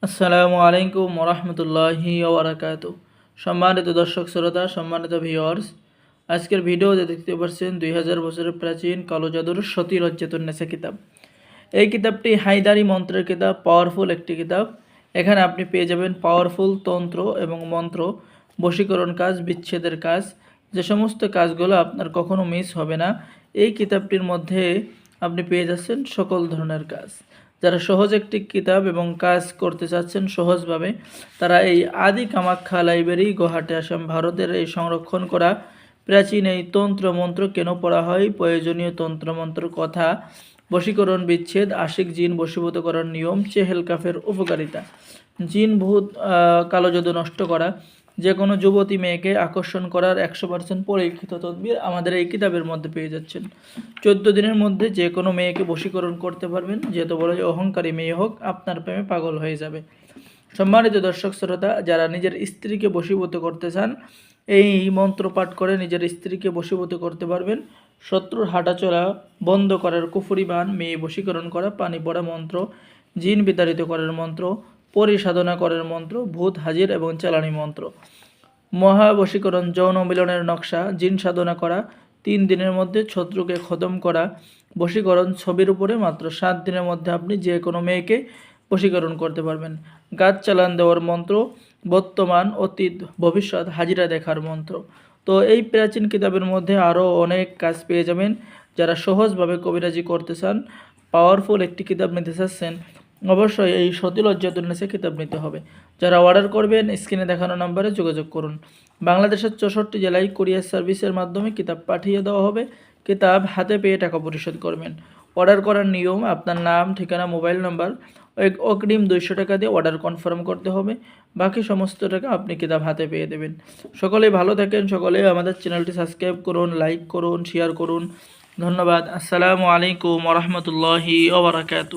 আসসালামু আলাইকুম ওরহমতুল্লাহি ওবরাকাতু। সম্মানিত দর্শক শ্রোতা, সম্মানিত ভিউয়ার্স, আজকের ভিডিওতে দেখতে পাচ্ছেন 2000 বছরের প্রাচীন কালো জাদুর সতী লজ্জাতুন্নেসা কিতাব। এই কিতাবটি হায়দারি মন্ত্রের কিতাব, পাওয়ারফুল একটি কিতাব। এখানে আপনি পেয়ে যাবেন পাওয়ারফুল তন্ত্র এবং মন্ত্র, বশীকরণ কাজ, বিচ্ছেদের কাজ, যে সমস্ত কাজগুলো আপনার কখনো মিস হবে না। এই কিতাবটির মধ্যে আপনি পেয়ে যাচ্ছেন সকল ধরনের কাজ। যারা সহজ একটি কিতাব এবং কাজ করতে চাচ্ছেন সহজভাবে, তারা এই আদি কামাখ্যা লাইব্রেরি, গুয়াহাটি, আসাম, ভারতের এই সংরক্ষণ করা প্রাচীন এই তন্ত্র মন্ত্র কেন পড়া হয়, প্রয়োজনীয় তন্ত্রমন্ত্র কথা, বশীকরণ, বিচ্ছেদ, আশিক জিন বশীভূত করার নিয়ম, চেহেল কাফের উপকারিতা, জিন ভূত কালো জাদু নষ্ট করা, যে কোনো যুবতী মেয়েকে আকর্ষণ করার 100% পরীক্ষিত তদবির আমাদের এই কিতাবের মধ্যে পেয়ে যাচ্ছেন। 14 দিনের মধ্যে যে কোনো মেয়েকে বশীকরণ করতে পারবেন, যত বড় অহংকারী মেয়ে হোক আপনার প্রেমে পাগল হয়ে যাবে। সম্মানিত দর্শক শ্রোতা, যারা নিজের স্ত্রীকে বশীভূত করতে চান, এই মন্ত্র পাঠ করে নিজের স্ত্রীকে বশীভূত করতে পারবেন। শত্রুর হাঁটাচলা বন্ধ করার কুফরি বান, মেয়ে বশীকরণ করা, পানি পড়া মন্ত্র, জিন বিতাড়িত করার মন্ত্র, পরিসাধনা করার মন্ত্র, ভূত হাজির এবং চালানি মন্ত্র, মহা বশীকরণ, যৌন মিলনের নকশা, জিন সাধনা করা, 3 দিনের মধ্যে শত্রুকে খতম করা, বশীকরণ ছবির উপরে মাত্র 7 দিনের মধ্যে আপনি যে কোনো মেয়েকে বশীকরণ করতে পারবেন। গাছ চালান দেওয়ার মন্ত্র, বর্তমান, অতীত, ভবিষ্যৎ হাজিরা দেখার মন্ত্র। তো এই প্রাচীন কিতাবের মধ্যে আরও অনেক কাজ পেয়ে যাবেন। যারা সহজভাবে কবিরাজি করতে চান, পাওয়ারফুল একটি কিতাব নিতে চাচ্ছেন, অবশ্যই এই সতী লজ্জাতুন্নেসা কিতাব নিতে হবে। যারা অর্ডার করবেন স্ক্রিনে দেখানো নম্বরে যোগাযোগ করুন। বাংলাদেশের 64 জেলায় কুরিয়ার সার্ভিসের মাধ্যমে কিতাব পাঠিয়ে দেওয়া হবে। কিতাব হাতে পেয়ে টাকা পরিশোধ করবেন। অর্ডার করার নিয়ম, আপনার নাম, ঠিকানা, মোবাইল নাম্বার, অগ্রিম 200 টাকা দিয়ে অর্ডার কনফার্ম করতে হবে। বাকি সমস্ত টাকা আপনি কিতাব হাতে পেয়ে দেবেন। সকলেই ভালো থাকেন, সকলেই আমাদের চ্যানেলটি সাবস্ক্রাইব করুন, লাইক করুন, শেয়ার করুন। ধন্যবাদ। আসসালামু আলাইকুম ওরহমতুল্লাহি ওবরাকাতু।